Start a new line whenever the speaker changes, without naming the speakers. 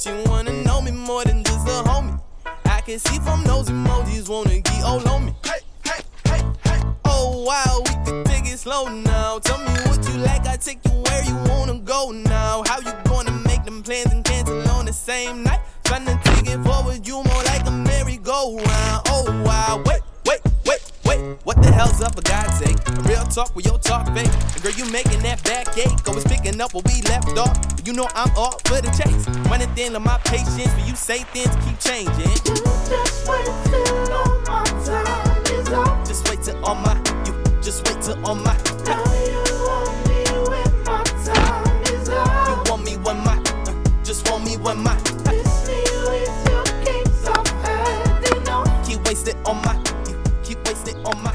She wanna know me more than just a homie. I can see from those emojis, wanna get all on me. Hey, hey, hey, hey. Oh wow, we can take it slow now. Tell me what you like, I take you where you wanna go now. How you gonna make them plans and cancel on the same night? Tryna take it forward, you more like a merry-go-round. Oh wow, wait. What the hell's up for God's sake? A real talk with your talk fake. And girl, you making that back ache. Always picking up where we left off. You know I'm all for the chase. Running thin on my patience. When you say things keep changing.
Just wait till all my time is up.
Just wait till all my, just wait till all my.
Now you want me when my time is up.
You want me when my, just want me when my.
Miss me with your games off heading off.
Keep wasting on my, keep wasting on my.